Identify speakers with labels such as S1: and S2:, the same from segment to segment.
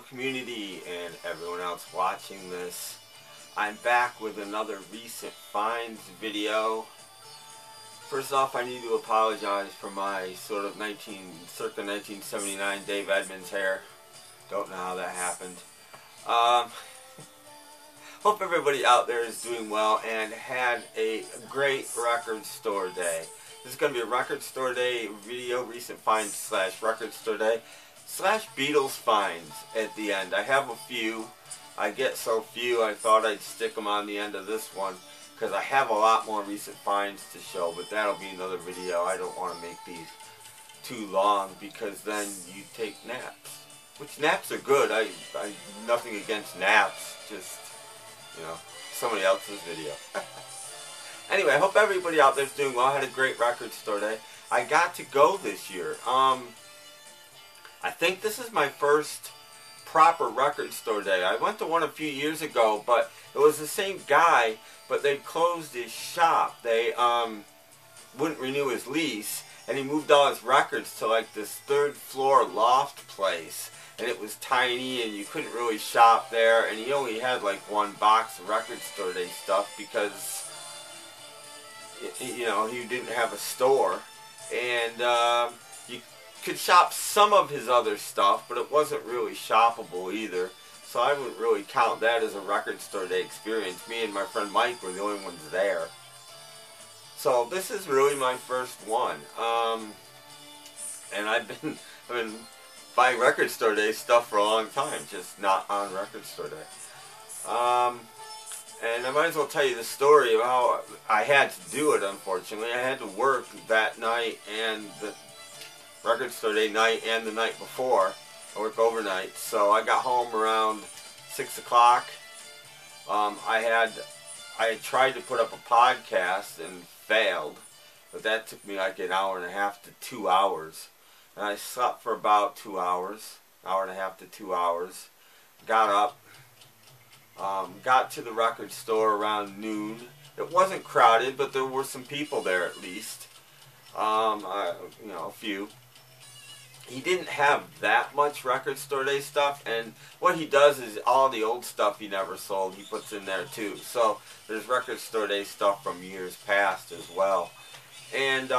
S1: community and everyone else watching this. I'm back with another recent finds video. First off, I need to apologize for my sort of circa 1979 Dave Edmunds hair. Don't know how that happened. Hope everybody out there is doing well and had a great record store day. This is going to be a record store day video, recent finds / record store day / Beatles finds at the end. I have a few. I get so few I thought I'd stick them on the end of this one because I have a lot more recent finds to show, but that'll be another video. I don't want to make these too long because then you take naps. Which naps are good. I nothing against naps, just, you know, somebody else's video. Anyway, I hope everybody out there is doing well. I had a great record store day. I got to go this year. I think this is my first proper record store day. I went to one a few years ago, but it was the same guy, but they closed his shop. They wouldn't renew his lease, and he moved all his records to like this 3rd floor loft place, and it was tiny, and you couldn't really shop there, and he only had like one box of record store day stuff because, you know, he didn't have a store, and you could shop some of his other stuff, but it wasn't really shoppable either. So I wouldn't really count that as a record store day experience. Me and my friend Mike were the only ones there. So this is really my first one. And I've been buying record store day stuff for a long time, just not on record store day. And I might as well tell you the story of how I had to do it, unfortunately. I had to work that night and the record store day night and the night before. I work overnight, so I got home around 6 o'clock. I had tried to put up a podcast and failed, but that took me like an hour and a half to 2 hours. And I slept for about 2 hours, hour and a half to 2 hours. Got up, got to the record store around noon. It wasn't crowded, but there were some people there at least. You know, a few. He didn't have that much record store day stuff, and what he does is all the old stuff he never sold he puts in there too. So there's record store day stuff from years past as well. And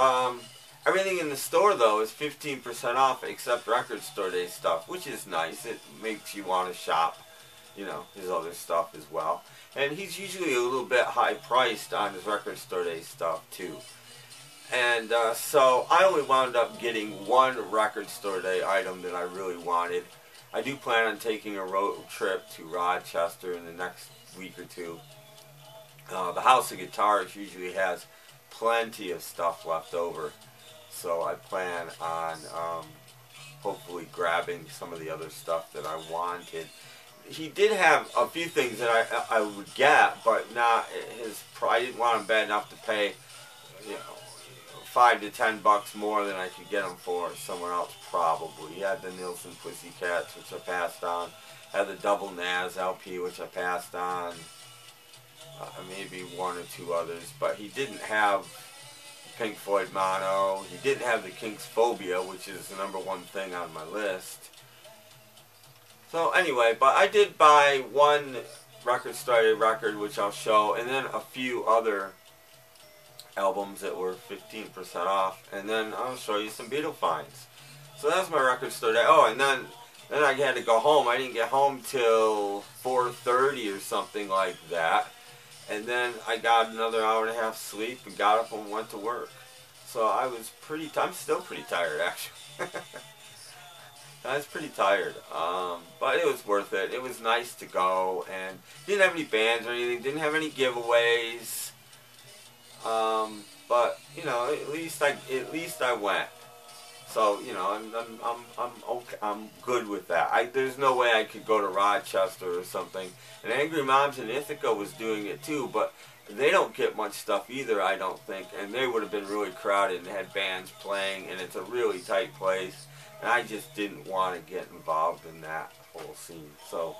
S1: everything in the store though is 15% off except record store day stuff, which is nice. It makes you want to shop, you know, his other stuff as well. And he's usually a little bit high priced on his record store day stuff too. And so I only wound up getting one record store day item that I really wanted. I do plan on taking a road trip to Rochester in the next week or two. The House of Guitars usually has plenty of stuff left over. So I plan on hopefully grabbing some of the other stuff that I wanted. He did have a few things that I would get, but not his. I didn't want him bad enough to pay, you know, $5 to $10 more than I could get them for somewhere else probably. He had the Nilsson Pussycats, which I passed on. Had the Double Naz LP, which I passed on. Maybe one or two others, but he didn't have Pink Floyd Mono. He didn't have the Kinks Phobia, which is the #1 thing on my list. So anyway, but I did buy one record store day record, which I'll show, and then a few other albums that were 15% off, and then I'll show you some Beatle finds. So that's my record store day. Oh, and then I had to go home. I didn't get home till 4:30 or something like that, and then I got another hour and a half sleep and got up and went to work. So I was I'm still pretty tired actually. I was pretty tired, but it was worth it. It was nice to go, and didn't have any bands or anything, didn't have any giveaways. But you know, at least I went. So you know, I'm good with that. There's no way I could go to Rochester or something. And Angry Moms in Ithaca was doing it too, but they don't get much stuff either, I don't think. And they would have been really crowded and had bands playing, and it's a really tight place. And I just didn't want to get involved in that whole scene. So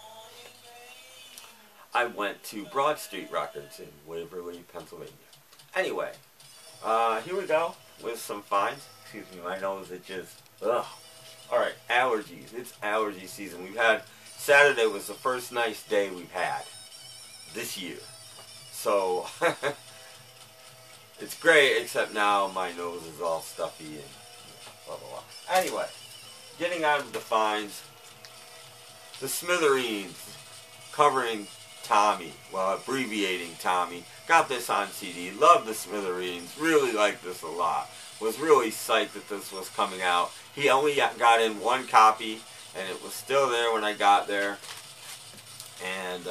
S1: I went to Broad Street Records in Waverly, Pennsylvania. Anyway, here we go with some finds. Excuse me, my nose is just, ugh. Alright, allergies. It's allergy season. We've had Saturday was the first nice day we've had this year. So, it's great, except now my nose is all stuffy and blah, blah, blah. Anyway, getting out of the finds, the Smithereens covering Tommy, well, abbreviating Tommy. Got this on CD, love the Smithereens, really like this a lot. Was really psyched that this was coming out. He only got in one copy, and it was still there when I got there. And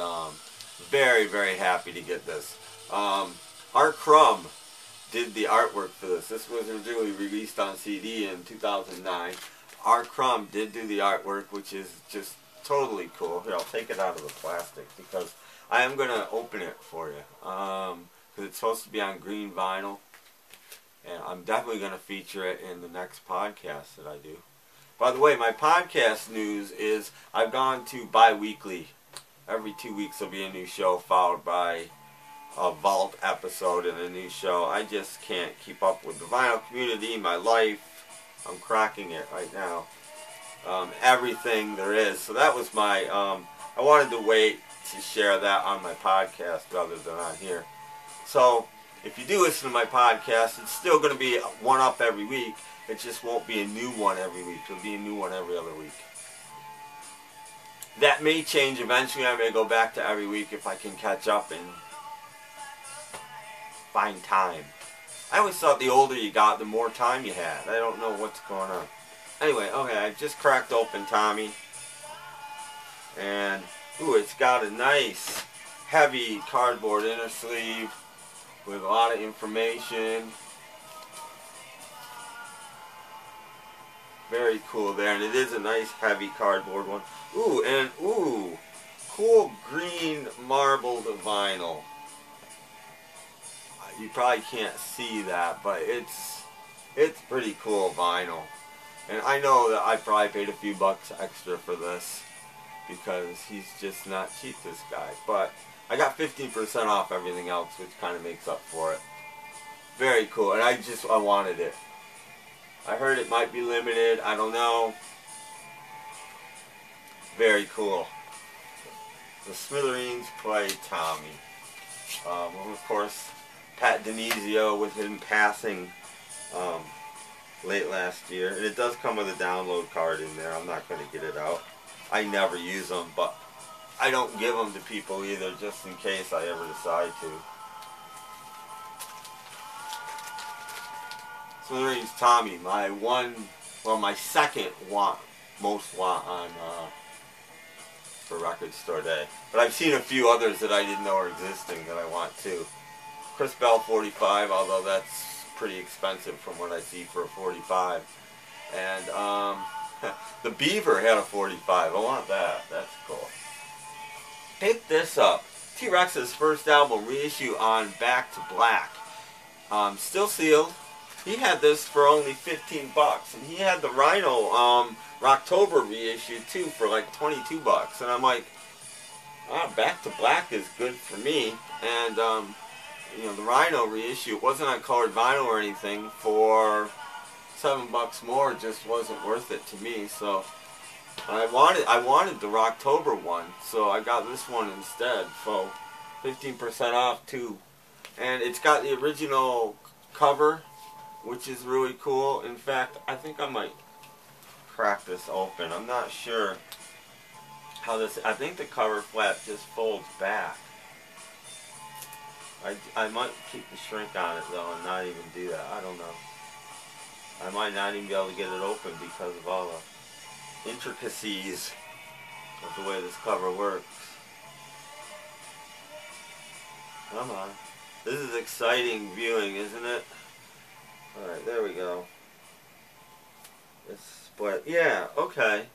S1: very, very happy to get this. Art Crumb did the artwork for this. This was originally released on CD in 2009. Art Crumb did do the artwork, which is just totally cool. Here, I'll take it out of the plastic because I am going to open it for you. Because it's supposed to be on green vinyl. And I'm definitely going to feature it in the next podcast that I do. By the way, my podcast news is I've gone to bi-weekly. Every 2 weeks there'll be a new show followed by a Vault episode and a new show. I just can't keep up with the vinyl community, my life. I'm cracking it right now. Everything there is. So that was my, I wanted to wait to share that on my podcast rather than on here. So, if you do listen to my podcast, it's still going to be one up every week. It just won't be a new one every week. It'll be a new one every other week. That may change eventually. I may go back to every week if I can catch up and find time. I always thought the older you got, the more time you had. I don't know what's going on. Anyway, okay, I just cracked open Tommy. And, ooh, it's got a nice, heavy cardboard inner sleeve with a lot of information. Very cool there, and it is a nice heavy cardboard one. Ooh, and ooh, cool green marbled vinyl. You probably can't see that, but it's pretty cool vinyl. And I know that I probably paid a few bucks extra for this because he's just not cheap, this guy. But I got 15% off everything else, which kind of makes up for it. Very cool, and I wanted it. I heard it might be limited, I don't know. Very cool. The Smithereens play Tommy. Of course, Pat Denizio with him passing late last year. And it does come with a download card in there. I'm not going to get it out. I never use them, but I don't give them to people either, just in case I ever decide to. Smithereens Tommy, my second most want on for Record Store Day. But I've seen a few others that I didn't know were existing that I want too. Chris Bell 45, although that's pretty expensive from what I see for a 45. And the Beaver had a 45. I want that. That's cool. Pick this up. T-Rex's first album reissue on Back to Black. Still sealed. He had this for only 15 bucks, and he had the Rhino Rocktober reissue too for like 22 bucks. And I'm like, Back to Black is good for me. And you know, the Rhino reissue, it wasn't on colored vinyl or anything, for 7 bucks more just wasn't worth it to me. So I wanted the Rocktober one, so I got this one instead. So 15% off too, and it's got the original cover, which is really cool. In fact, I think I might crack this open. I'm not sure how this, I think the cover flap just folds back. I might keep the shrink on it though and not even do that. I don't know. I might not even be able to get it open because of all the intricacies of the way this cover works. Come on. This is exciting viewing, isn't it? Alright, there we go. It's split. Yeah, okay.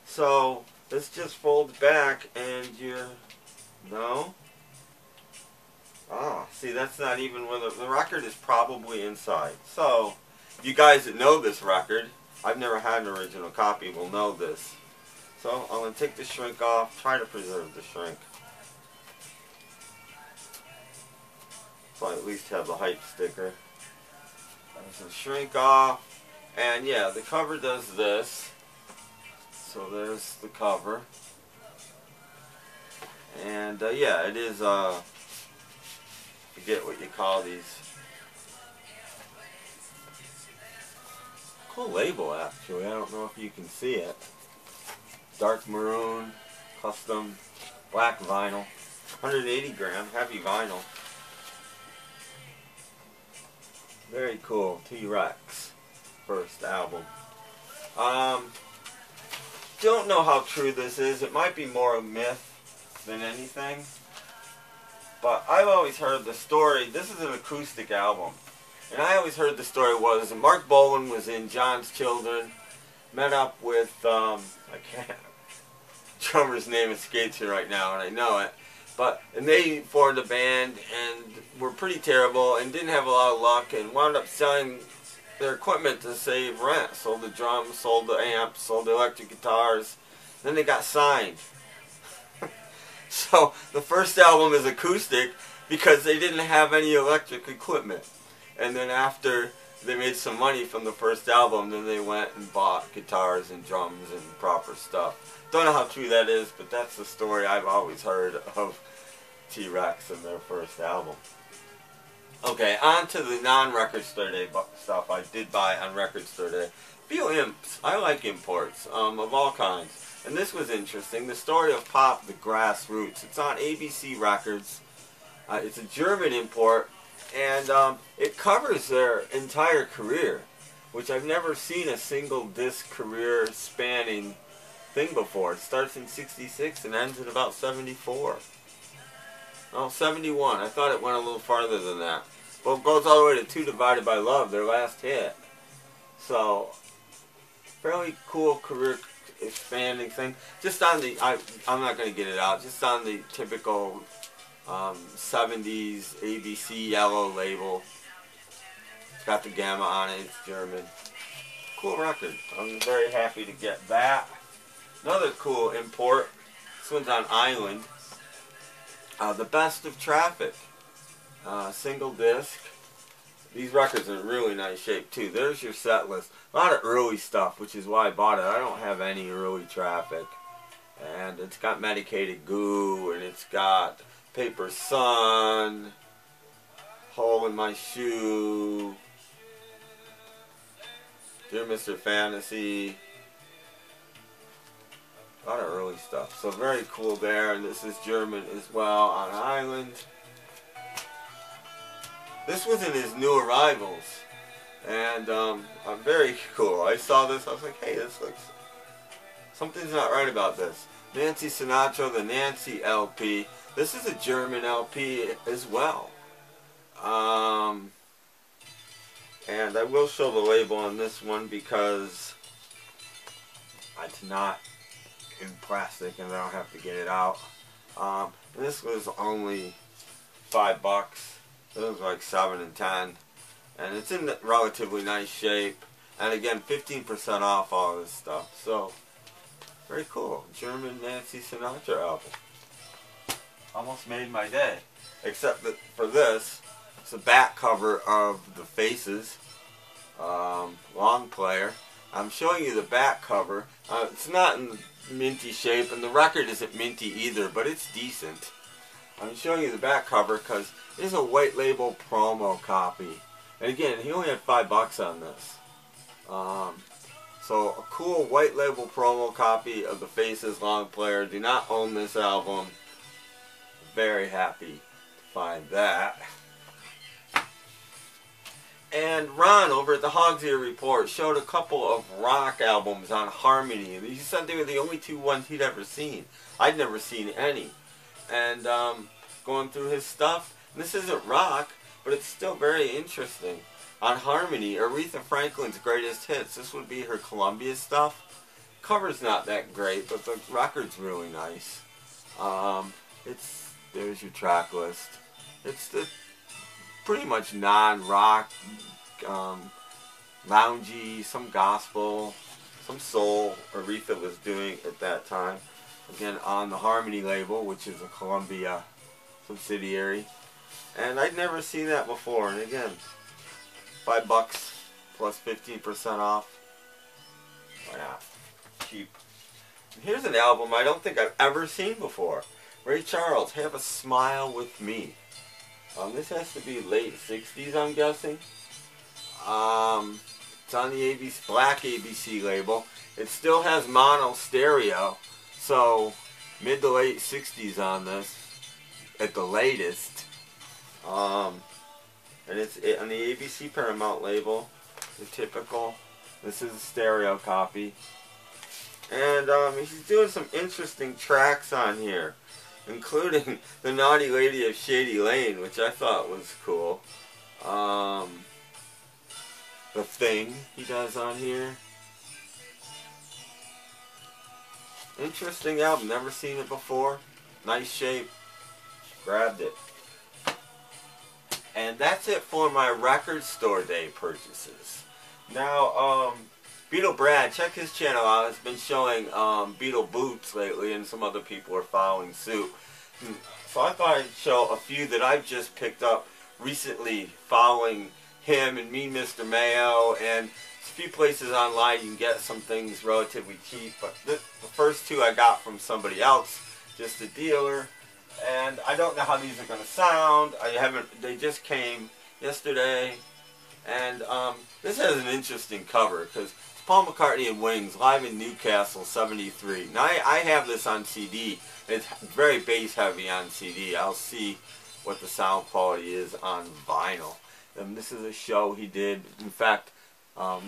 S1: So, this just folds back and you're... No? Ah, see, that's not even where the record is probably inside. So, you guys that know this record, I've never had an original copy, will know this. So, I'm going to take the shrink off, try to preserve the shrink. So I at least have the hype sticker. So shrink off, and yeah, the cover does this. So there's the cover. And yeah, it is, forget what you call these. Cool label, actually. I don't know if you can see it. Dark maroon, custom, black vinyl, 180 gram, heavy vinyl. Very cool. T-Rex, first album. Don't know how true this is. It might be more a myth than anything. But I've always heard the story. This is an acoustic album. And I always heard the story was Mark Bolan was in John's Children, met up with, I can't, drummer's name escapes me right now and I know it. And they formed a band and were pretty terrible and didn't have a lot of luck and wound up selling their equipment to save rent. Sold the drums, sold the amps, sold the electric guitars. Then they got signed. So the first album is acoustic because they didn't have any electric equipment. And then after they made some money from the first album, then they went and bought guitars and drums and proper stuff. Don't know how true that is, but that's the story I've always heard of T-Rex and their first album. Okay, on to the non-Record Store Day stuff I did buy on Record Store Day. Few imps. I like imports of all kinds. And this was interesting. The Story of Pop, The Grassroots. It's on ABC Records. It's a German import. And it covers their entire career, which I've never seen a single disc career spanning thing before. It starts in 66 and ends in about 74. Oh, 71. I thought it went a little farther than that. But it goes all the way to Two Divided by Love, their last hit. So, fairly cool career expanding thing. Just on the, I'm not going to get it out, just on the typical 70s ABC yellow label. It's got the Gamma on it, it's German. Cool record. I'm very happy to get that. Another cool import. This one's on Island. The Best of Traffic. Single disc. These records are in really nice shape too. There's your set list. A lot of early stuff, which is why I bought it. I don't have any early Traffic. And it's got Medicated Goo, and it's got Paper Sun, Hole in My Shoe, Dear Mr. Fantasy. A lot of early stuff. So very cool there. And this is German as well on Island. This was in his New Arrivals. And very cool. I saw this. I was like, hey, this looks... something's not right about this. Nancy Sinatra, the Nancy LP. This is a German LP as well. And I will show the label on this one because it's not in plastic and I don't have to get it out. This was only $5. It was like 7 and 10. And it's in relatively nice shape. And again, 15% off all this stuff. So, very cool. German Nancy Sinatra album. Almost made my day. Except that for this, it's the back cover of the Faces long player. I'm showing you the back cover. It's not in minty shape, and the record isn't minty either, but it's decent. I'm showing you the back cover because it is a white label promo copy. And again, he only had $5 on this. So a cool white label promo copy of the Faces long player. Do not own this album. Very happy to find that. And Ron over at the Hog's Ear Report showed a couple of rock albums on Harmony. He said they were the only two ones he'd ever seen. I'd never seen any. And going through his stuff, this isn't rock, but it's still very interesting. On Harmony, Aretha Franklin's greatest hits. This would be her Columbia stuff. Cover's not that great, but the record's really nice. There's your track list. It's the pretty much non-rock, loungy, some gospel, some soul Aretha was doing at that time. Again, on the Harmony label, which is a Columbia subsidiary. And I'd never seen that before. And again, $5 plus 15% off. Why not? Cheap. And here's an album I don't think I've ever seen before. Ray Charles, Have a Smile with Me. This has to be late 60s, I'm guessing. It's on the ABC, black ABC label. It still has mono stereo, so mid to late 60s on this, at the latest. And it's on the ABC Paramount label, the typical. This is a stereo copy. And he's doing some interesting tracks on here, including The Naughty Lady of Shady Lane, which I thought was cool. The Thing he does on here. Interesting album, never seen it before. Nice shape. Grabbed it. And that's it for my record store day purchases. Now, Beatle Brad, check his channel out. It's been showing Beatle boots lately, and some other people are following suit. So I thought I'd show a few that I've just picked up recently following him and Me, Mr. Mayo, and a few places online you can get some things relatively cheap. But the first two I got from somebody else, just a dealer. And I don't know how these are going to sound. They just came yesterday. And this has an interesting cover because it's Paul McCartney and Wings live in Newcastle '73. Now I have this on CD. It's very bass heavy on CD. I'll see what the sound quality is on vinyl. And this is a show he did. In fact,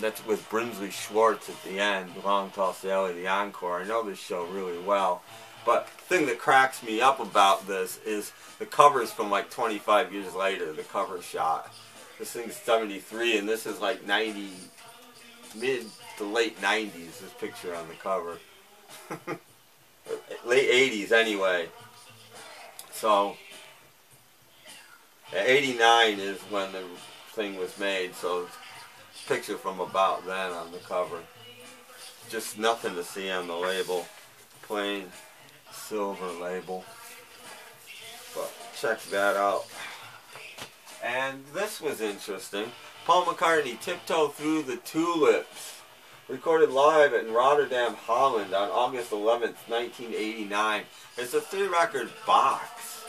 S1: that's with Brinsley Schwartz at the end, Long Tall Sally, the encore. I know this show really well. But the thing that cracks me up about this is the cover's from like 25 years later, the cover shot. This thing's 73 and this is like 90, mid to late 90s, this picture on the cover. Late 80s anyway. So, 89 is when the thing was made, so it's a picture from about then on the cover. Just nothing to see on the label. Plain silver label, but check that out. And this was interesting. Paul McCartney, Tiptoe Through the Tulips, recorded live in Rotterdam, Holland on August 11th, 1989. It's a 3-record box.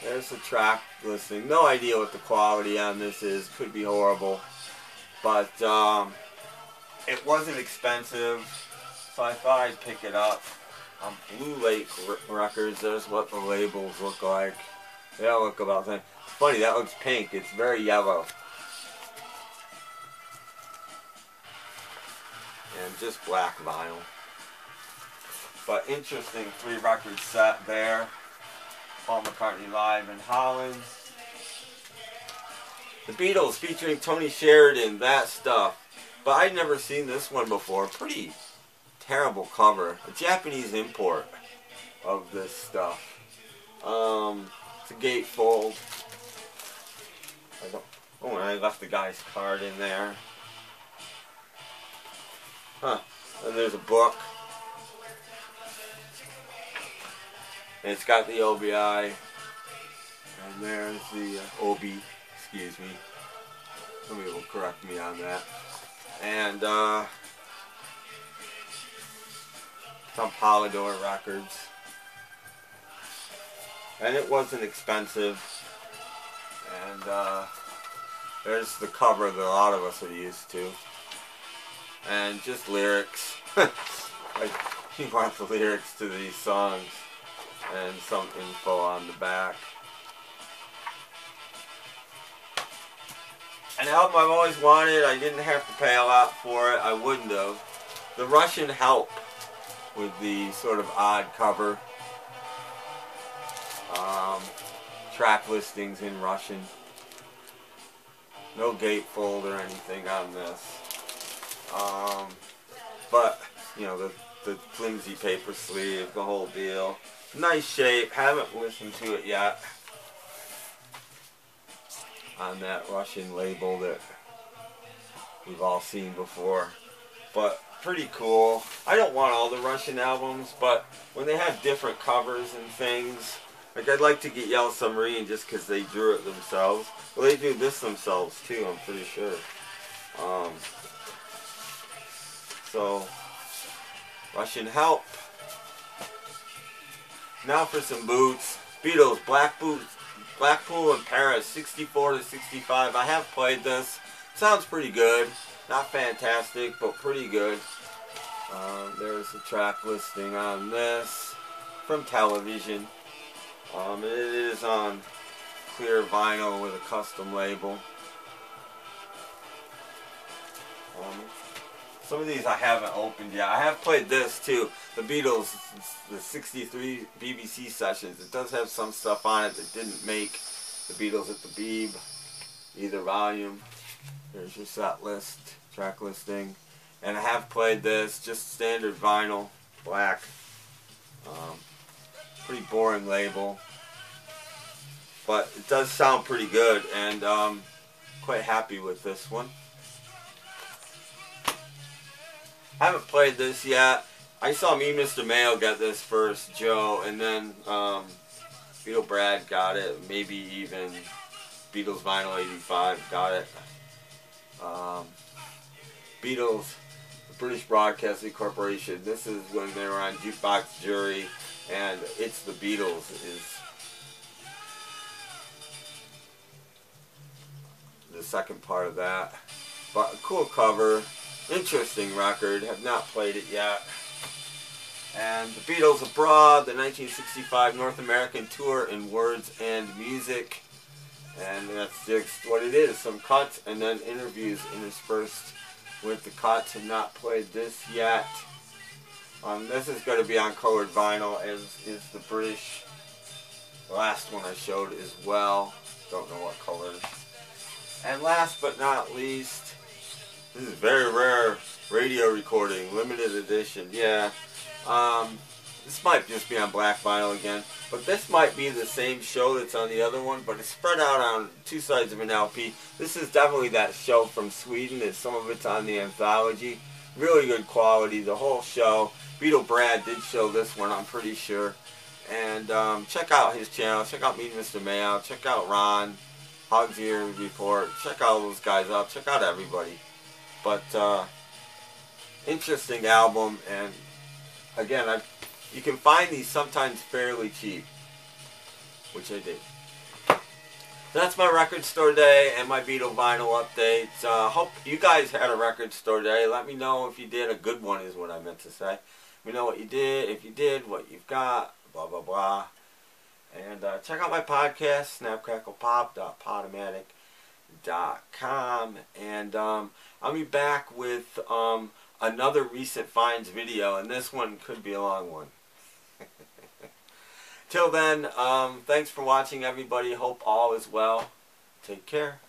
S1: There's the track listing. No idea what the quality on this is. Could be horrible, but it wasn't expensive, so I thought I'd pick it up. On Blue Lake Records, there's what the labels look like. They all look about the same. It's funny, that looks pink. It's very yellow. And just black vinyl. But interesting 3-record set there. Paul McCartney live in Holland. The Beatles featuring Tony Sheridan, That Stuff. But I'd never seen this one before. Pretty terrible cover. A Japanese import of this stuff. It's a gatefold. Oh, and I left the guy's card in there. Huh. And there's a book. And it's got the OBI. And there's the OB. Excuse me. Somebody will correct me on that. And some Polydor records. And it wasn't expensive. And there's the cover that a lot of us are used to. And just lyrics. You want the lyrics to these songs. And some info on the back. An album I've always wanted. I didn't have to pay a lot for it. I wouldn't have. The Russian Help, with the sort of odd cover. Track listings in Russian. No gatefold or anything on this. But, you know, the flimsy paper sleeve, the whole deal. Nice shape. Haven't listened to it yet. On that Russian label that we've all seen before. But pretty cool. I don't want all the Russian albums, but when they have different covers and things, like I'd like to get Yellow Submarine just because they drew it themselves. Well, they do this themselves too, I'm pretty sure. So, Russian Help. Now for some boots. Beatles, black boots, Blackpool in Paris, 64 to 65. I have played this. Sounds pretty good. Not fantastic, but pretty good. There's a track listing on this from television. It is on clear vinyl with a custom label. Some of these I haven't opened yet. I have played this too. The Beatles, the 63 BBC sessions. It does have some stuff on it that didn't make the Beatles at the Beeb, either volume. There's your set list, track listing. And I have played this, just standard vinyl, black. Pretty boring label. But it does sound pretty good, and quite happy with this one. I haven't played this yet. I saw me, Mr. Mayo, get this first, Joe, and then Beatle Brad got it. Maybe even Beatles Vinyl 85 got it. Beatles, the British Broadcasting Corporation. This is when they were on Jukebox Jury, and It's the Beatles is the second part of that. But a cool cover. Interesting record. Have not played it yet. And the Beatles Abroad, the 1965 North American tour in words and music. And that's just what it is. Some cuts and then interviews interspersed with the cuts. Have not played this yet. This is going to be on colored vinyl, as is the British. The last one I showed as well. Don't know what color. And last but not least, this is very rare radio recording, limited edition. Yeah, this might just be on black vinyl again, but this might be the same show that's on the other one, but it's spread out on two sides of an LP. This is definitely that show from Sweden, and some of it's on the anthology. Really good quality, the whole show. Beatle Brad did show this one, I'm pretty sure. And check out his channel, check out me, Mr. Mayo, check out Ron, Hog's Ear Report, check out those guys out, check out everybody. But interesting album, and again, you can find these sometimes fairly cheap, which I did. That's my record store day and my Beatle vinyl updates. Hope you guys had a record store day. Let me know if you did. A good one is what I meant to say. Let me know what you did, if you did, what you've got, blah blah blah. And check out my podcast, snapcracklepop.podomatic.com, and I'll be back with another recent finds video, and this one could be a long one. Till then, thanks for watching, everybody. Hope all is well. Take care.